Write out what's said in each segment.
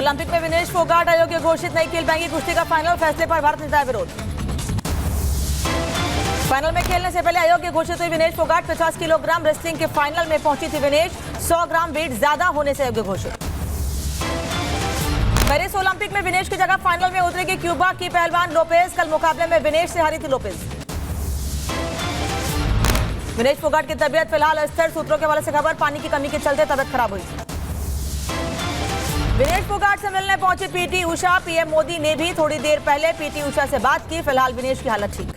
Olympic में विनेश फोगाट अयोग्य घोषित, नहीं खेल पाएंगी कुश्ती का फाइनल, फैसले पर भारत नेता विरोध। फाइनल में खेलने से पहले अयोग्य घोषित हुई विनेश फोगाट। 50 किलोग्राम रेसलिंग के फाइनल में पहुंची थी विनेश, 100 ग्राम वेट ज्यादा होने से अयोग्य घोषित। पेरिस ओलंपिक में विनेश की जगह फाइनल में उतरेगी क्यूबा की पहलवान लोपेज। कल मुकाबले में विनेश से हारी थी लोपेज। विनेश फोगाट की तबीयत फिलहाल अस्थिर, सूत्रों के हवाले से खबर, पानी की कमी के चलते तबीयत खराब हुई। विनेश फोगाट से मिलने पहुंची पीटी उषा। पीएम मोदी ने भी थोड़ी देर पहले पीटी उषा से बात की। फिलहाल विनेश की हालत ठीक।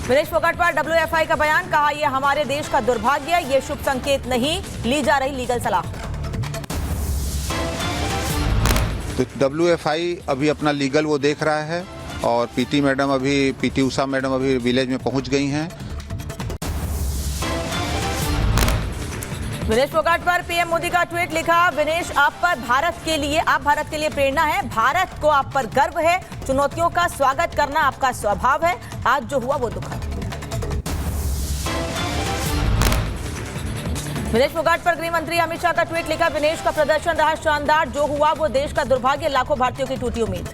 विनेश फोगाट पर WFI का बयान, कहा यह हमारे देश का दुर्भाग्य है, ये शुभ संकेत नहीं, ली जा रही लीगल सलाह। तो WFI अभी अपना लीगल वो देख रहा है और पीटी उषा मैडम अभी विलेज में पहुंच गई हैं। विनेश फोगाट पर पीएम मोदी का ट्वीट लिखा, विनेश आप भारत के लिए प्रेरणा है, भारत को आप पर गर्व है, चुनौतियों का स्वागत करना आपका स्वभाव है, आज जो हुआ वो दुखद। विनेश फोगाट पर गृह मंत्री अमित शाह का ट्वीट लिखा, विनेश का प्रदर्शन रहा शानदार, जो हुआ वो देश का दुर्भाग्य, लाखों भारतीयों की टूटी उम्मीद।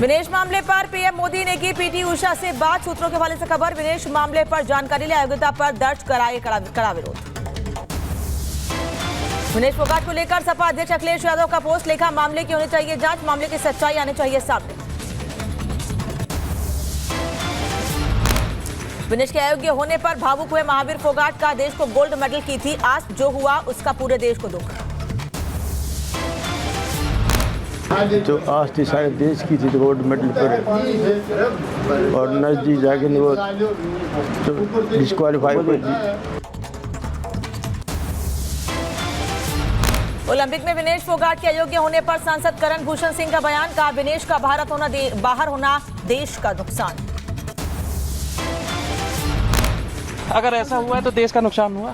विनेश मामले पर पीएम मोदी ने की पीटी उषा से बात, सूत्रों के हवाले से खबर, विनेश मामले पर जानकारी ले अयोग्यता पर दर्ज कराए कड़ा विरोध। विनेश फोगाट को लेकर सपा अध्यक्ष अखिलेश यादव का पोस्ट लिखा, मामले की होनी चाहिए जांच, मामले की सच्चाई आनी चाहिए सामने। विनेश के अयोग्य होने पर भावुक हुए महावीर फोगाट, का देश को गोल्ड मेडल की थी आस, जो हुआ उसका पूरे देश को दुख। जो आस थी सारे देश की थी गोल्ड मेडल पर, और नजदीक जाके वो डिस्क्वालीफाई कर दी। ओलंपिक में विनेश फोगाट के अयोग्य होने पर सांसद करण भूषण सिंह का बयान, कहा विनेश का बाहर होना देश का नुकसान। अगर ऐसा हुआ है तो देश का नुकसान हुआ।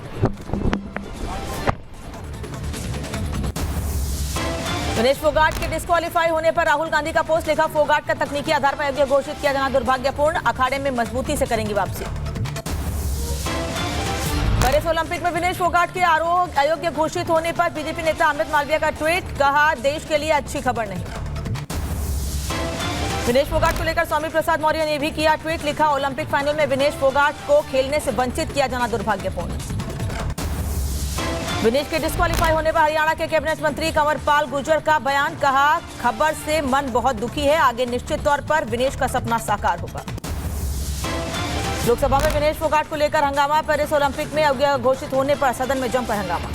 विनेश फोगाट के डिस्क्वालीफाई होने पर राहुल गांधी का पोस्ट लिखा, फोगाट का तकनीकी आधार पर अयोग्य घोषित किया जाना दुर्भाग्यपूर्ण, अखाड़े में मजबूती से करेंगी वापसी। पेरिस ओलंपिक में विनेश फोगाट के अयोग्य घोषित होने पर बीजेपी नेता अमित मालवीय का ट्वीट, कहा देश के लिए अच्छी खबर नहीं। विनेश फोगाट को लेकर स्वामी प्रसाद मौर्य ने भी किया ट्वीट, लिखा ओलंपिक फाइनल में विनेश फोगाट को खेलने से वंचित किया जाना दुर्भाग्यपूर्ण। विनेश के डिस्क्वालीफाई होने पर हरियाणा के कैबिनेट मंत्री कंवरपाल गुर्जर का बयान, कहा खबर से मन बहुत दुखी है, आगे निश्चित तौर पर विनेश का सपना साकार होगा। लोकसभा में विनेश फोगाट को लेकर हंगामा, पेरिस ओलंपिक में अयोग्य घोषित होने पर सदन में जमकर हंगामा।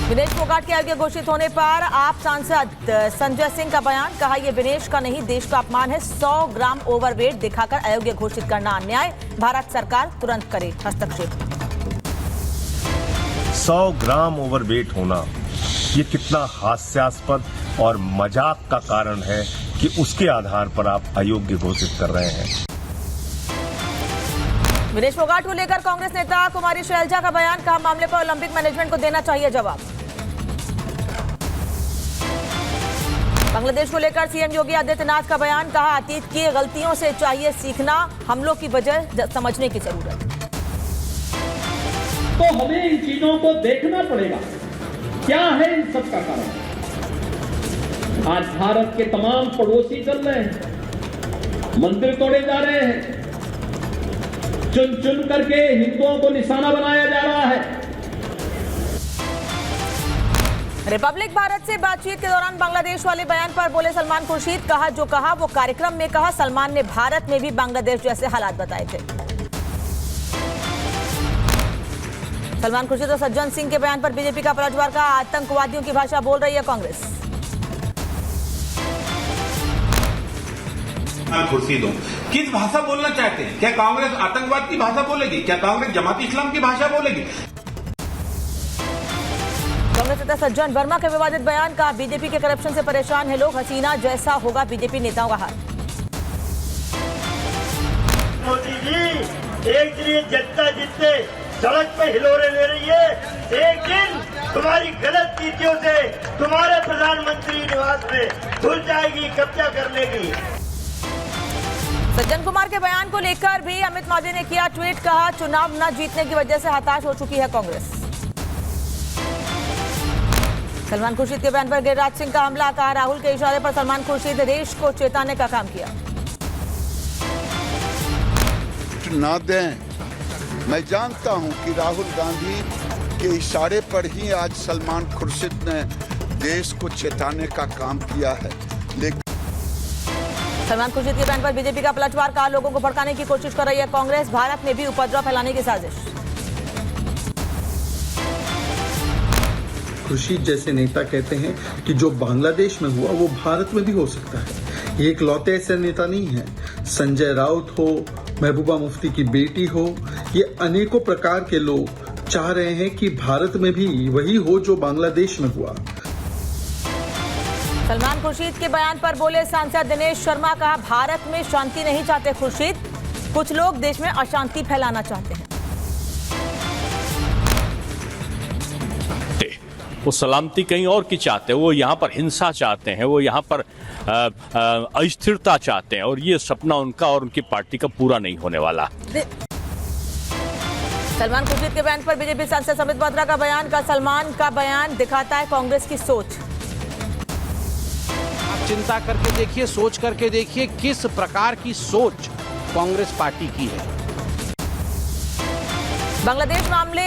विनेश फोगाट के अयोग्य घोषित होने पर आप सांसद संजय सिंह का बयान, कहा यह विनेश का नहीं देश का अपमान है, 100 ग्राम ओवरवेट दिखाकर अयोग्य घोषित करना अन्याय, भारत सरकार तुरंत करे हस्तक्षेप। 100 ग्राम ओवरवेट होना ये कितना हास्यास्पद और मजाक का कारण है कि उसके आधार पर आप अयोग्य घोषित कर रहे हैं। विनेश फोगाट को लेकर कांग्रेस नेता कुमारी शैलजा का बयान, कहा मामले पर ओलंपिक मैनेजमेंट को देना चाहिए जवाब। बांग्लादेश को लेकर सीएम योगी आदित्यनाथ का बयान, कहा अतीत की गलतियों से चाहिए सीखना, हमलों की वजह समझने की जरूरत। तो हमें इन चीजों को देखना पड़ेगा, क्या है इन सब का कारण। आज भारत के तमाम पड़ोसी चल रहे हैं, मंदिर तोड़े जा रहे हैं, चुन चुन करके हिंदुओं को निशाना बनाया जा रहा है। रिपब्लिक भारत से बातचीत के दौरान बांग्लादेश वाले बयान पर बोले सलमान खुर्शीद, कहा जो कहा वो कार्यक्रम में कहा, सलमान ने भारत में भी बांग्लादेश जैसे हालात बताए थे। सलमान खुर्शीद और सज्जन सिंह के बयान पर बीजेपी का पलटवार, का आतंकवादियों की भाषा बोल रही है कांग्रेस। खुर्शीद हो, किस भाषा बोलना चाहते हैं? क्या कांग्रेस आतंकवाद की भाषा बोलेगी? क्या कांग्रेस जमात इस्लाम की भाषा बोलेगी? कांग्रेस नेता सज्जन वर्मा के विवादित बयान, का बीजेपी के करप्शन से परेशान है लोग, हसीना जैसा होगा बीजेपी नेताओं का हाल। मोदी जी एक दिन जनता जितने सड़क पे हिलोरे ले रही है, एक दिन तुम्हारी गलत नीतियों से तुम्हारे प्रधानमंत्री निवास में घुस जाएगी, कब्जा कर लेगी। सज्जन कुमार के बयान को लेकर भी अमित मालवीय ने किया ट्वीट, कहा चुनाव न जीतने की वजह से हताश हो चुकी है कांग्रेस। सलमान खुर्शीद के बयान पर गिरिराज सिंह का हमला, कहा राहुल के इशारे पर सलमान खुर्शीद देश को चेताने का काम किया। ना दें, मैं जानता हूं कि राहुल गांधी के इशारे पर ही आज सलमान खुर्शीद ने देश को चेताने का काम किया है, लेकिन सलमान खुर्शीद के बयान पर बीजेपी का पलटवार, कहा लोगों को भड़काने की कोशिश कर रही है कांग्रेस, भारत में भी उपद्रव फैलाने की साजिश। खुर्शीद जैसे नेता कहते हैं कि जो बांग्लादेश में हुआ वो भारत में भी हो सकता है। ये इकलौते ऐसे नेता नहीं है। संजय राउत हो, महबूबा मुफ्ती की बेटी हो, ये अनेकों प्रकार के लोग चाह रहे हैं कि भारत में भी वही हो जो बांग्लादेश में हुआ। सलमान खुर्शीद के बयान पर बोले सांसद दिनेश शर्मा, कहा भारत में शांति नहीं चाहते खुर्शीद, कुछ लोग देश में अशांति फैलाना चाहते हैं। वो सलामती कहीं और की चाहते हैं, वो यहाँ पर हिंसा चाहते हैं, वो यहाँ पर अस्थिरता चाहते हैं, और ये सपना उनका और उनकी पार्टी का पूरा नहीं होने वाला। सलमान खुर्शीद के बयान पर बीजेपी सांसद समित पात्रा का बयान, का सलमान का बयान दिखाता है कांग्रेस की सोच। आप चिंता करके देखिए, सोच करके देखिए किस प्रकार की सोच कांग्रेस पार्टी की है। बांग्लादेश मामले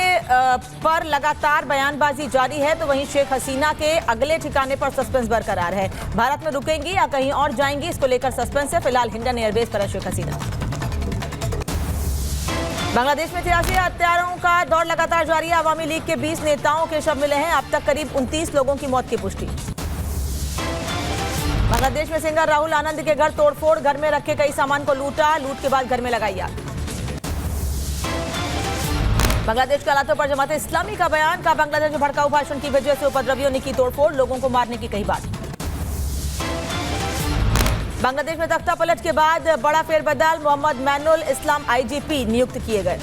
पर लगातार बयानबाजी जारी है, तो वहीं शेख हसीना के अगले ठिकाने पर सस्पेंस बरकरार है। भारत में रुकेंगी या कहीं और जाएंगी, इसको लेकर सस्पेंस है। फिलहाल हिंडन एयरबेस पर है शेख हसीना। बांग्लादेश में 83 हत्याओं का दौर लगातार जारी है। अवामी लीग के 20 नेताओं के शव मिले हैं। अब तक करीब 29 लोगों की मौत की पुष्टि। बांग्लादेश में सिंगर राहुल आनंद के घर तोड़फोड़, घर में रखे कई सामान को लूटा, लूट के बाद घर में लगाई आग। बांग्लादेश के हालातों पर जमात इस्लामी का बयान, का बांग्लादेश में भड़काऊ भाषण की वजह से उपद्रवियों ने की तोड़फोड़, लोगों को मारने की कही बात। बांग्लादेश में तख्ता पलट के बाद बड़ा फेरबदल, मोहम्मद मैनुल इस्लाम आईजीपी नियुक्त किए गए।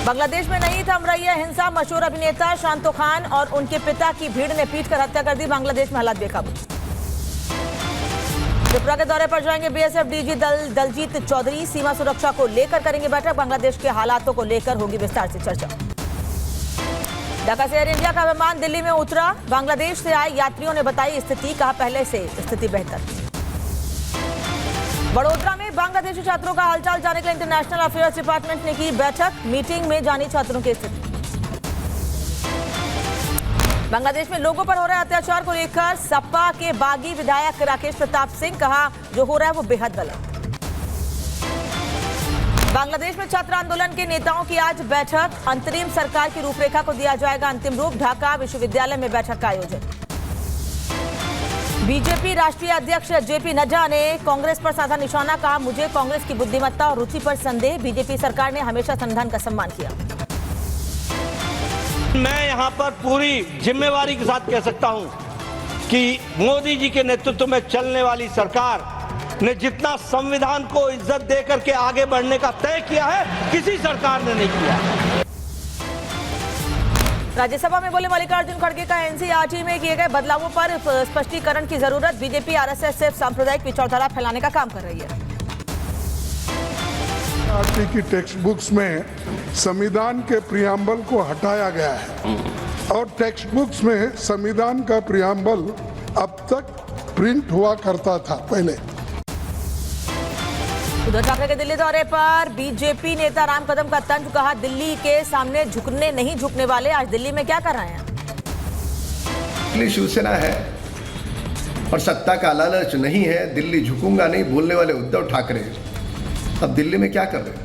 बांग्लादेश में नहीं थम रही है हिंसा, मशहूर अभिनेता शांतो खान और उनके पिता की भीड़ ने पीटकर हत्या कर दी। बांग्लादेश में हालात बेकाबू। त्रिपुरा के दौरे पर जाएंगे बीएसएफ डीजी दलजीत चौधरी, सीमा सुरक्षा को लेकर करेंगे बैठक। बांग्लादेश के हालातों को लेकर होगी विस्तार से चर्चा। ढाका से एयर इंडिया का विमान दिल्ली में उतरा, बांग्लादेश से आए यात्रियों ने बताई स्थिति, कहा पहले से स्थिति बेहतर। बड़ोदरा में बांग्लादेशी छात्रों का हालचाल जानने के लिए इंटरनेशनल अफेयर्स डिपार्टमेंट ने की बैठक, मीटिंग में जानी छात्रों की स्थिति। बांग्लादेश में लोगों पर हो रहे अत्याचार को लेकर सपा के बागी विधायक राकेश प्रताप सिंह, कहा जो हो रहा है वो बेहद गलत। बांग्लादेश में छात्र आंदोलन के नेताओं की आज बैठक, अंतरिम सरकार की रूपरेखा को दिया जाएगा अंतिम रूप। ढाका विश्वविद्यालय में बैठक का आयोजन। बीजेपी राष्ट्रीय अध्यक्ष जेपी नड्डा ने कांग्रेस पर साधा निशाना, कहा मुझे कांग्रेस की बुद्धिमत्ता और रुचि पर संदेह, बीजेपी सरकार ने हमेशा संविधान का सम्मान किया। मैं यहाँ पर पूरी जिम्मेवारी के साथ कह सकता हूँ कि मोदी जी के नेतृत्व में चलने वाली सरकार ने जितना संविधान को इज्जत देकर के आगे बढ़ने का तय किया है, किसी सरकार ने नहीं किया। राज्यसभा में बोले मल्लिकार्जुन खड़गे, का एनसीईआरटी में किए गए बदलावों पर स्पष्टीकरण की जरूरत, बीजेपी आरएसएस सिर्फ सांप्रदायिक विचारधारा फैलाने का काम कर रही है। आरटी की टेक्स्ट बुक्स में संविधान के प्रियम्बल को हटाया गया है और टेक्स्ट बुक्स में संविधान का प्रियम्बल अब तक प्रिंट हुआ करता था पहले। उद्धव ठाकरे के दिल्ली दौरे पर बीजेपी नेता राम कदम का तंज, कहा दिल्ली के सामने झुकने नहीं झुकने वाले। आज दिल्ली में क्या कर रहे हैं? दिल्ली शिवसेना है और सत्ता का लालच नहीं है, दिल्ली झुकूंगा नहीं बोलने वाले उद्धव ठाकरे अब दिल्ली में क्या कर रहे हैं?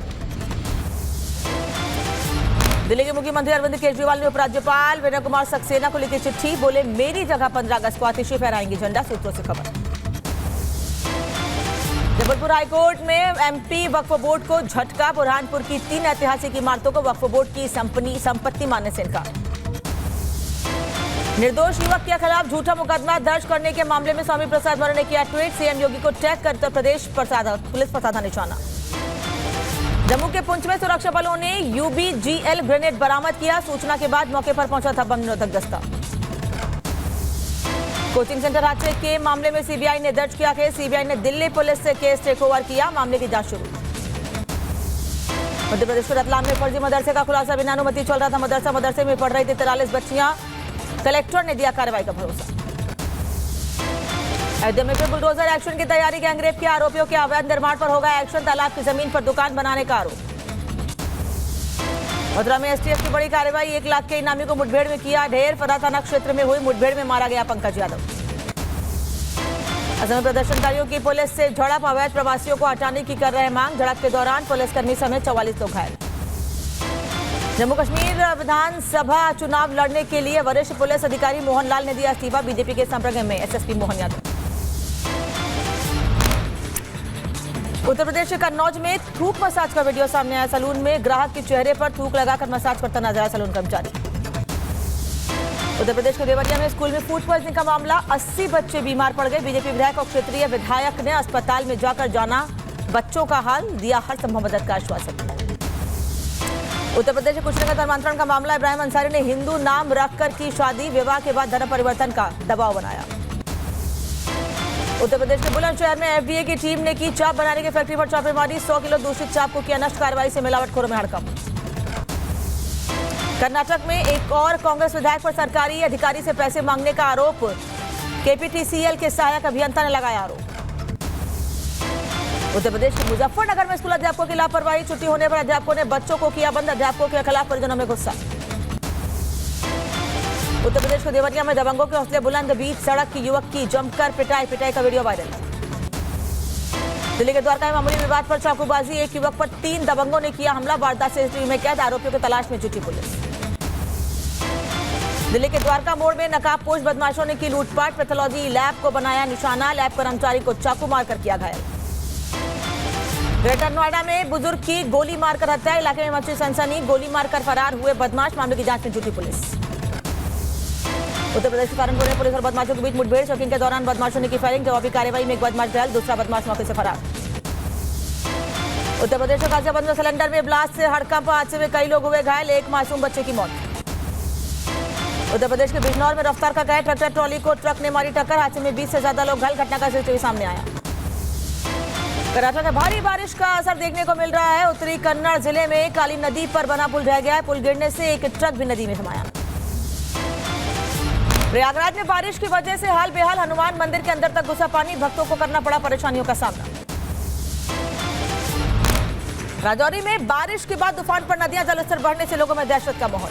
दिल्ली के मुख्यमंत्री अरविंद केजरीवाल ने उपराज्यपाल विनय कुमार सक्सेना को लिखी चिट्ठी, बोले मेरी जगह 15 अगस्त को आतिशी फहराएंगे झंडा, सूत्रों से खबर। जबलपुर हाईकोर्ट में एमपी वक्फ बोर्ड को झटका, बुरहानपुर की 3 ऐतिहासिक इमारतों को वक्फ बोर्ड की संपत्ति मानने से इनकार। निर्दोष युवक के खिलाफ झूठा मुकदमा दर्ज करने के मामले में स्वामी प्रसाद मौर्य ने किया ट्वीट, सीएम योगी को टैग कर उत्तर प्रदेश पुलिस पर साधा निशाना। जम्मू के पुंछ में सुरक्षा बलों ने यूबीजीएल ग्रेनेड बरामद किया, सूचना के बाद मौके पर पहुंचा था बम निरोधक दस्ता। कोचिंग सेंटर हादसे के मामले में सीबीआई ने दर्ज किया केस। सीबीआई ने दिल्ली पुलिस से केस टेक ओवर किया। मामले की जांच शुरू। मध्य प्रदेश के रतलाम में फर्जी मदरसे का खुलासा। बिना अनुमति चल रहा था मदरसे में पढ़ रही थी 43 बच्चियां। कलेक्टर ने दिया कार्रवाई का भरोसा। अयोध्या में फिर बुलडोजर एक्शन की तैयारी। गैंगरेप के आरोपियों के अवैध निर्माण पर होगा एक्शन। तालाब की जमीन पर दुकान बनाने का आरोप। मथुरा में एसटीएफ की बड़ी कार्रवाई। 1 लाख के इनामी को मुठभेड़ में किया ढेर। फरा थाना क्षेत्र में हुई मुठभेड़ में मारा गया पंकज यादव। असम में प्रदर्शनकारियों की पुलिस से झड़प। अवैध प्रवासियों को हटाने की कर रहे मांग। झड़प के दौरान पुलिसकर्मी समेत 44 लोग घायल। जम्मू कश्मीर विधानसभा चुनाव लड़ने के लिए वरिष्ठ पुलिस अधिकारी मोहन लाल ने दिया इस्तीफा। बीजेपी के संपर्क में एसएसपी मोहन यादव। उत्तर प्रदेश के कन्नौज में थूक मसाज का वीडियो सामने आया। सैलून में ग्राहक के चेहरे पर थूक लगाकर मसाज करता नजर आया सैलून कर्मचारी। उत्तर प्रदेश के देवरिया में स्कूल में फूड पॉइजनिंग का मामला। 80 बच्चे बीमार पड़ गए। बीजेपी विधायक और क्षेत्रीय विधायक ने अस्पताल में जाकर जाना बच्चों का हाल। दिया हर संभव मदद का आश्वासन। उत्तर प्रदेश के कुशीनगर धर्मांतरण का मामला। इब्राहिम अंसारी ने हिंदू नाम रखकर की शादी। विवाह के बाद धर्म परिवर्तन का दबाव बनाया। उत्तर प्रदेश के बुलंदशहर में एफडीए की टीम ने की चाप बनाने की फैक्ट्री पर छापेमारी। 100 किलो दूषित चाप को किया नष्ट। कार्रवाई से मिलावटखोरों में हड़कंप। कर्नाटक में एक और कांग्रेस विधायक पर सरकारी अधिकारी से पैसे मांगने का आरोप। केपीटीसीएल के सहायक अभियंता ने लगाया आरोप। उत्तर प्रदेश के मुजफ्फरनगर में स्कूल अध्यापकों की लापरवाही। छुट्टी होने पर अध्यापकों ने बच्चों को किया बंद। अध्यापकों के खिलाफ परिजनों में गुस्सा। उत्तर प्रदेश के देवरिया में दबंगों के हौसले बुलंद। बीच सड़क की युवक की जमकर पिटाई का वीडियो वायरल। दिल्ली के द्वारका में मामूली विवाद पर चाकूबाजी। एक युवक पर 3 दबंगों ने किया हमला। वारदात से सीसीटीवी में कैद। आरोपियों की तलाश में जुटी पुलिस। दिल्ली के द्वारका मोड़ में नकाबपोश बदमाशों ने की लूटपाट। पैथोलॉजी लैब को बनाया निशाना। लैब कर्मचारी को चाकू मारकर किया घायल। ग्रेटर नोएडा में बुजुर्ग की गोली मारकर हत्या। इलाके में मची सनसनी। गोली मारकर फरार हुए बदमाश। मामले की जांच में जुटी पुलिस। उत्तर प्रदेश के सहारनपुर में पुलिस और बदमाशों के बीच मुठभेड़। चेकिंग के दौरान बदमाशों ने की फायरिंग। जवाबी कार्रवाई में एक बदमाश घायल। दूसरा बदमाश मौके से फरार। उत्तर प्रदेश के गाजियाबाद में सिलेंडर में ब्लास्ट से हड़कंप। हादसे में कई लोग हुए घायल। एक मासूम बच्चे की मौत। उत्तर प्रदेश के बिजनौर में रफ्तार का कहर। ट्रैक्टर ट्रॉली को ट्रक ने मारी टक्कर। हादसे में 20 से ज्यादा लोग घायल। घटना का सीसीटीवी सामने आया। कर्नाटक में भारी बारिश का असर देखने को मिल रहा है। उत्तरी कन्नड़ जिले में काली नदी पर बना पुल ढह गया है। पुल गिरने से एक ट्रक भी नदी में समाया। प्रयागराज में बारिश की वजह से हाल बेहाल। हनुमान मंदिर के अंदर तक घुसा पानी। भक्तों को करना पड़ा परेशानियों का सामना। राजौरी में बारिश के बाद तूफान पर नदियां जलस्तर बढ़ने से लोगों में दहशत का माहौल।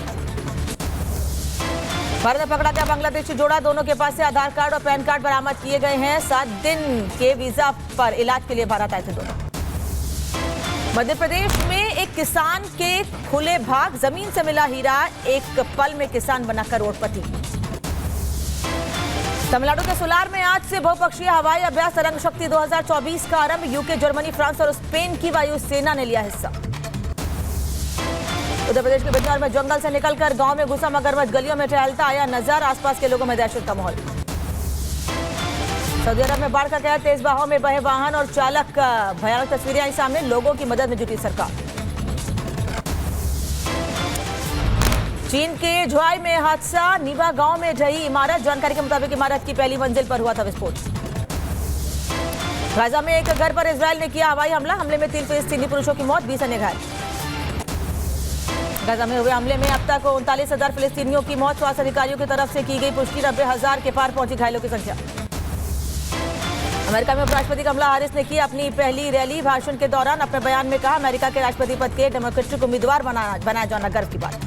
भारत ने पकड़ा गया बांग्लादेशी जोड़ा। दोनों के पास से आधार कार्ड और पैन कार्ड बरामद किए गए हैं। 7 दिन के वीजा पर इलाज के लिए भारत आए थे दोनों। मध्य प्रदेश में एक किसान के खुले भाग। जमीन से मिला हीरा। एक पल में किसान बना करोड़पति। तमिलनाडु के सुलार में आज से बहुपक्षीय हवाई अभ्यास तरंग शक्ति 2024 का आरंभ। यूके, जर्मनी, फ्रांस और स्पेन की वायुसेना ने लिया हिस्सा। उत्तर प्रदेश के बिजनौर में जंगल से निकलकर गांव में घुसा मगरमच्छ। गलियों में टहलता आया नजर। आसपास के लोगों में दहशत का माहौल। सऊदी अरब में बाढ़ का कहर। तेज बहाव में बहे वाहन और चालक। भयानक तस्वीरें आई सामने। लोगों की मदद में जुटी सरकार। चीन के झुआई में हादसा। नीवा गांव में ढही इमारत। जानकारी के मुताबिक इमारत की पहली मंजिल पर हुआ था विस्फोट। गाजा में एक घर पर इजरायल ने किया हवाई हमला। हमले में 3 फिलिस्तीनी पुरुषों की मौत। 20 अन्य घायल। गाजा में हुए हमले में अब तक 39,000 फिलिस्तीनियों की मौत। स्वास्थ्य अधिकारियों की तरफ से की गई पुष्टि। 90,000 के पार पहुंची घायलों की संख्या। अमेरिका में उपराष्ट्रपति कमला हैरिस ने की अपनी पहली रैली। भाषण के दौरान अपने बयान में कहा अमेरिका के राष्ट्रपति पद के डेमोक्रेटिक उम्मीदवार बनाया जाना गर्व की बात।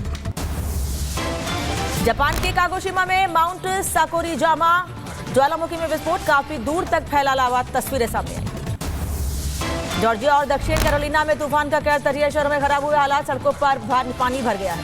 जापान के कागोशिमा में माउंट साकुरीजामा ज्वालामुखी में विस्फोट। काफी दूर तक फैला लावा। तस्वीरें सामने आई। जॉर्जिया और दक्षिण कैरोलिना में तूफान का कहर। तटीय शहरों में खराब हुए हालात। सड़कों पर पानी भर गया है।